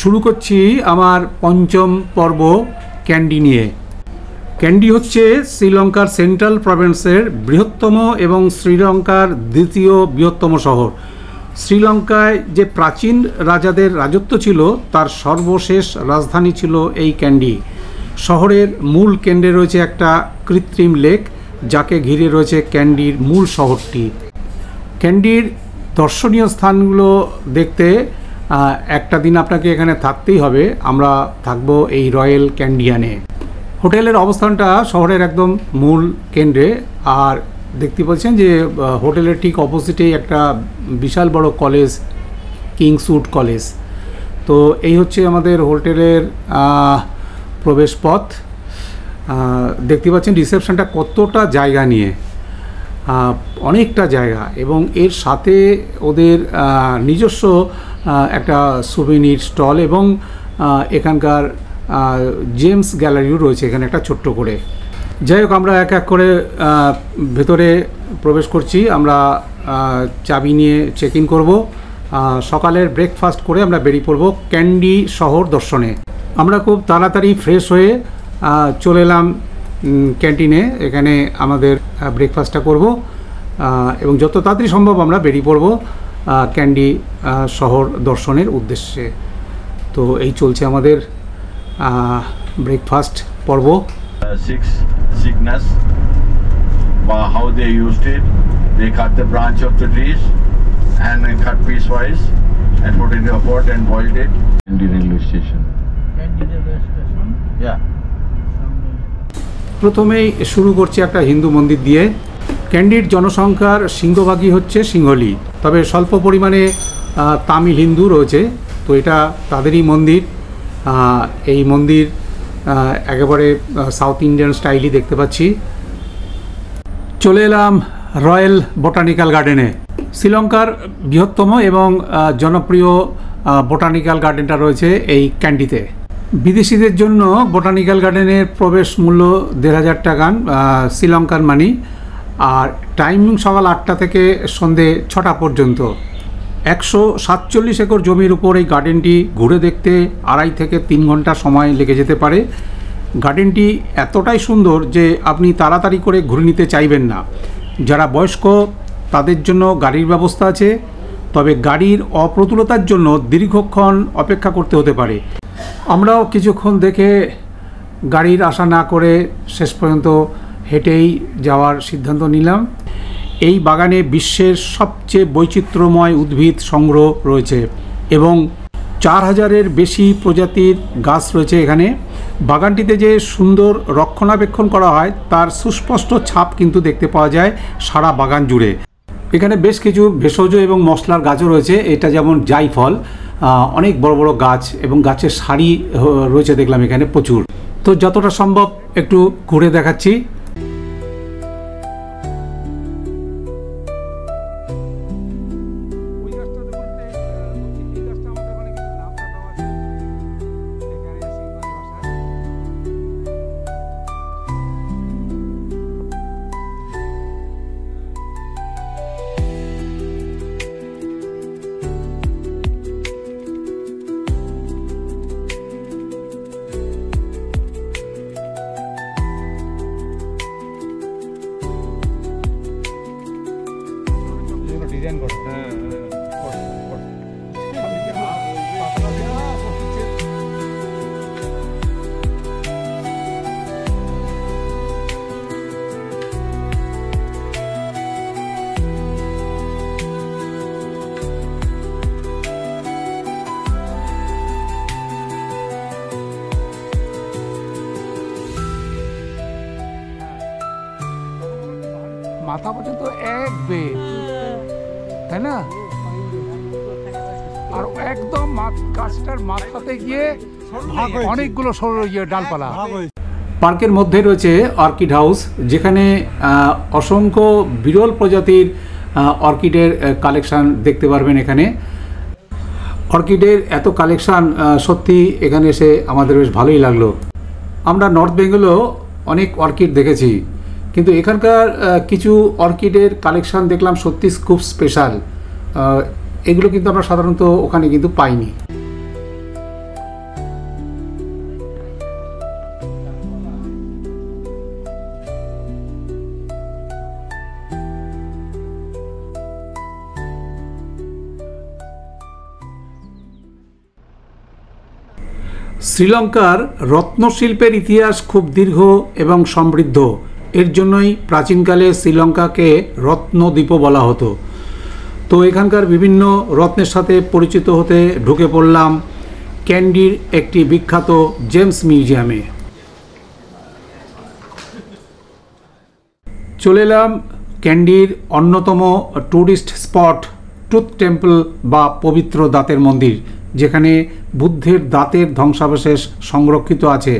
শুরু করছি আমার পঞ্চম পর্ব ক্যান্ডি নিয়ে। ক্যান্ডি হচ্ছে শ্রীলঙ্কার সেন্ট্রাল প্রভিন্সের বৃহত্তম এবং শ্রীলঙ্কার দ্বিতীয় বৃহত্তম শহর। শ্রীলঙ্কায় যে প্রাচীন রাজাদের রাজত্ব ছিল তার সর্বশেষ রাজধানী ছিল এই ক্যান্ডি। শহরের মূল কেন্দ্রে রয়েছে একটা কৃত্রিম লেক, যাকে ঘিরে রয়েছে ক্যান্ডির মূল শহরটি। ক্যান্ডির দর্শনীয় স্থানগুলো দেখতে একটা দিন আপনাকে এখানে থাকতেই হবে। আমরা থাকবো এই রয়্যাল ক্যান্ডিয়ানে। হোটেলের অবস্থানটা শহরের একদম মূল কেন্দ্রে, আর দেখতে পাচ্ছেন যে হোটেলের ঠিক অপোজিটেই একটা বিশাল বড় কলেজ, কিংসউড কলেজ। তো এই হচ্ছে আমাদের হোটেলের প্রবেশ পথ। দেখতে পাচ্ছেন রিসেপশনটা কতটা জায়গা নিয়ে, অনেকটা জায়গা, এবং এর সাথে ওদের নিজস্ব একটা সুভেনির স্টল এবং এখানকার জেমস গ্যালারিও রয়েছে এখানে একটা ছোট্ট করে। যাই হোক, আমরা এক এক করে ভেতরে প্রবেশ করছি। আমরা চাবি নিয়ে চেক ইন করবো। সকালের ব্রেকফাস্ট করে আমরা বেরিয়ে পড়ব ক্যান্ডি শহর দর্শনে। আমরা খুব তাড়াতাড়ি ফ্রেশ হয়ে চলে এলাম ক্যান্টিনে। এখানে আমাদের ব্রেকফাস্টটা করব এবং যত তাড়াতাড়ি সম্ভব আমরা বেরিয়ে পড়ব ক্যান্ডি শহর দর্শনের উদ্দেশ্যে। তো এই চলছে আমাদের ব্রেকফাস্ট পর্ব। How they used it, they cut the branch of the trees and cut piecewise and put it in a pot and boiled it. Candy railway station. Candy railway station. Yeah. প্রথমেই শুরু করছি একটা হিন্দু মন্দির দিয়ে। ক্যান্ডির জনসংখ্যার সিংহভাগই হচ্ছে সিংহলি, তবে স্বল্প পরিমাণে তামিল হিন্দু রয়েছে। তো এটা তাদেরই মন্দির। এই মন্দির একেবারে সাউথ ইন্ডিয়ান স্টাইলই দেখতে পাচ্ছি। চলে এলাম রয়্যাল বোটানিক্যাল গার্ডেনে। শ্রীলঙ্কার বৃহত্তম এবং জনপ্রিয় বোটানিক্যাল গার্ডেনটা রয়েছে এই ক্যান্ডিতে। বিদেশিদের জন্য বোটানিক্যাল গার্ডেনের প্রবেশ মূল্য ১৫০০ টাকা শ্রীলঙ্কার মানি, আর টাইমিং সকাল ৮টা থেকে সন্ধে ৬টা পর্যন্ত। ১৪৭ একর জমির উপর এই গার্ডেনটি ঘুরে দেখতে ২.৫ থেকে ৩ ঘন্টা সময় লেগে যেতে পারে। গার্ডেনটি এতটাই সুন্দর যে আপনি তাড়াতাড়ি করে ঘুরে নিতে চাইবেন না। যারা বয়স্ক তাদের জন্য গাড়ির ব্যবস্থা আছে, তবে গাড়ির অপ্রতুলতার জন্য দীর্ঘক্ষণ অপেক্ষা করতে হতে পারে। আমরাও কিছুক্ষণ দেখে গাড়ির আশা না করে শেষ পর্যন্ত হেঁটেই যাওয়ার সিদ্ধান্ত নিলাম। এই বাগানে বিশ্বের সবচেয়ে বৈচিত্র্যময় উদ্ভিদ সংগ্রহ রয়েছে এবং ৪,০০০-এর বেশি প্রজাতির গাছ রয়েছে এখানে। বাগানটিতে যে সুন্দর রক্ষণাবেক্ষণ করা হয় তার সুস্পষ্ট ছাপ কিন্তু দেখতে পাওয়া যায় সারা বাগান জুড়ে। এখানে বেশ কিছু ভেষজ এবং মশলার গাছও রয়েছে। এটা যেমন জাইফল, অনেক বড় বড় গাছ এবং গাছের সারি রয়েছে দেখলাম এখানে প্রচুর। তো যতটা সম্ভব একটু ঘুরে দেখাচ্ছি। মাথা পর্যন্ত এক বে, তাই না? আর একদম গাছটার মাথাতে গিয়ে অনেকগুলো সরু ডালপালা। পার্কের মধ্যে রয়েছে অর্কিড হাউস, যেখানে অসংখ্য বিরল প্রজাতির অর্কিডের কালেকশান দেখতে পারবেন। এখানে অর্কিডের এত কালেকশান, সত্যি এখানে এসে আমাদের বেশ ভালোই লাগলো। আমরা নর্থ বেঙ্গলেও অনেক অর্কিড দেখেছি, কিন্তু এখানকার কিছু অর্কিডের কালেকশান দেখলাম সত্যি খুব স্পেশাল। এগুলো কিন্তু আমরা সাধারণত ওখানে কিন্তু পাইনি। শ্রীলঙ্কার রত্নশিল্পের ইতিহাস খুব দীর্ঘ এবং সমৃদ্ধ। এর জন্যই প্রাচীনকালে শ্রীলঙ্কাকে রত্নদ্বীপও বলা হতো। তো এখানকার বিভিন্ন রত্নের সাথে পরিচিত হতে ঢুকে পড়লাম ক্যান্ডির একটি বিখ্যাত জেমস মিউজিয়ামে। চলে এলাম ক্যান্ডির অন্যতম ট্যুরিস্ট স্পট টুথ টেম্পল বা পবিত্র দাঁতের মন্দির, যেখানে বুদ্ধের দাঁতের ধ্বংসাবশেষ সংরক্ষিত আছে।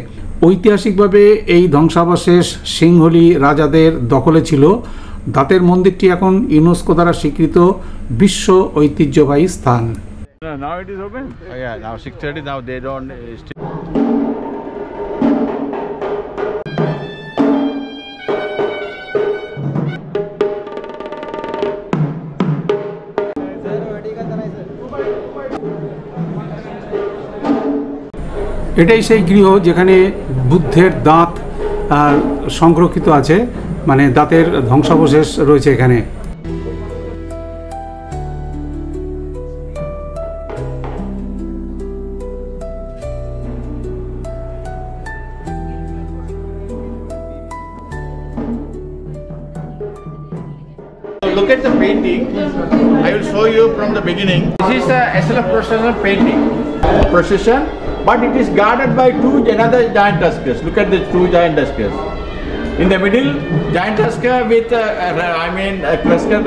ঐতিহাসিকভাবে এই ধ্বংসাবশেষ সিংহলী রাজাদের দখলে ছিল। দাঁতের মন্দিরটি এখন ইউনেস্কো দ্বারা স্বীকৃত বিশ্ব ঐতিহ্যবাহী স্থান। Now it is open? Yeah, now 6:30, now they don't এটাই সেই গৃহ যেখানে বুদ্ধের দাঁত সংরক্ষিত আছে, মানে দাঁতের ধ্বংসাবশেষ রয়েছে এখানে। Look at the painting. I will show you from the beginning. This is a SLF procession painting. Procession, but it is guarded by two another giant tuskers. Look at the two giant tuskers. In the middle, giant tusker with a casket,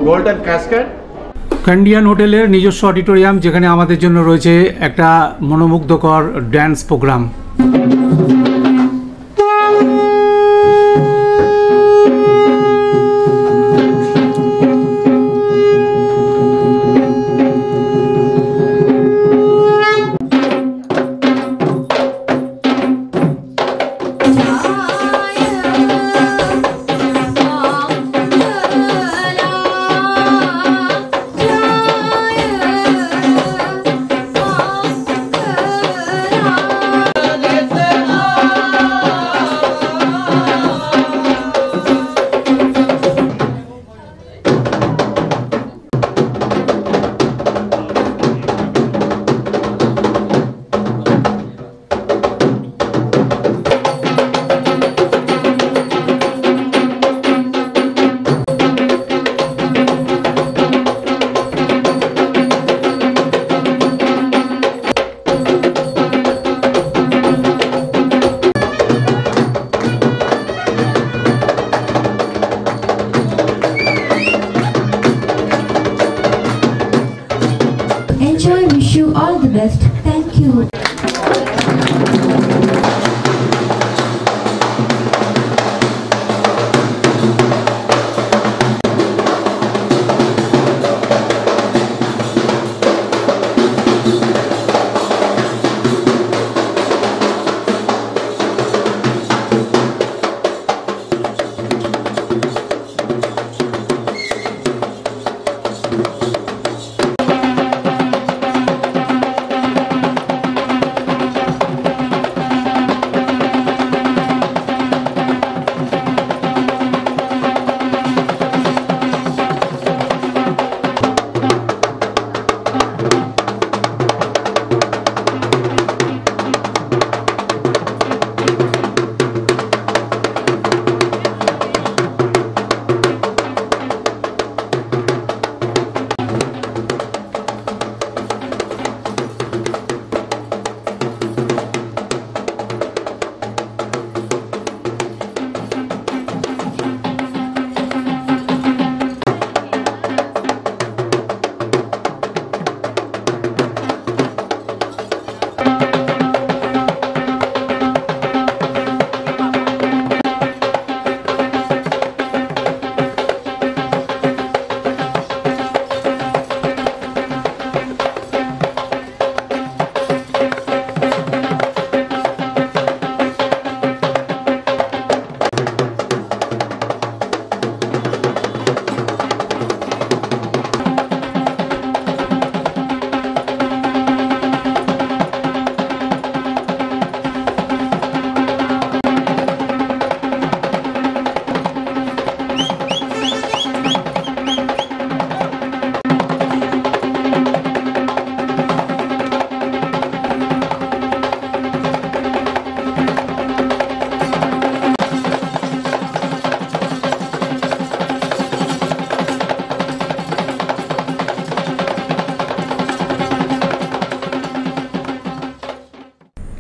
golden casket. ক্যান্ডিয়ান হোটেলের নিজস্ব auditorium, যেখানে আমাদের জন্য রয়েছে একটা মনোমুগ্ধকর dance program. Enjoy, wish you all the best. Thank you.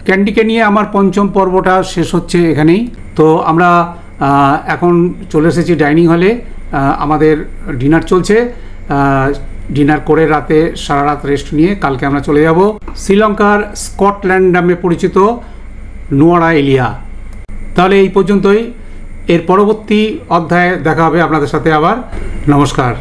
ক্যান্ডিকে নিয়ে আমার পঞ্চম পর্বটা শেষ হচ্ছে এখানেই। তো আমরা এখন চলে এসেছি ডাইনিং হলে, আমাদের ডিনার চলছে। ডিনার করে রাতে সারা রাত রেস্ট নিয়ে কালকে আমরা চলে যাব শ্রীলঙ্কার স্কটল্যান্ড নামে পরিচিত নুয়ারা এলিয়া। তাহলে এই পর্যন্তই, এর পরবর্তী অধ্যায়ে দেখা হবে আপনাদের সাথে আবার। নমস্কার।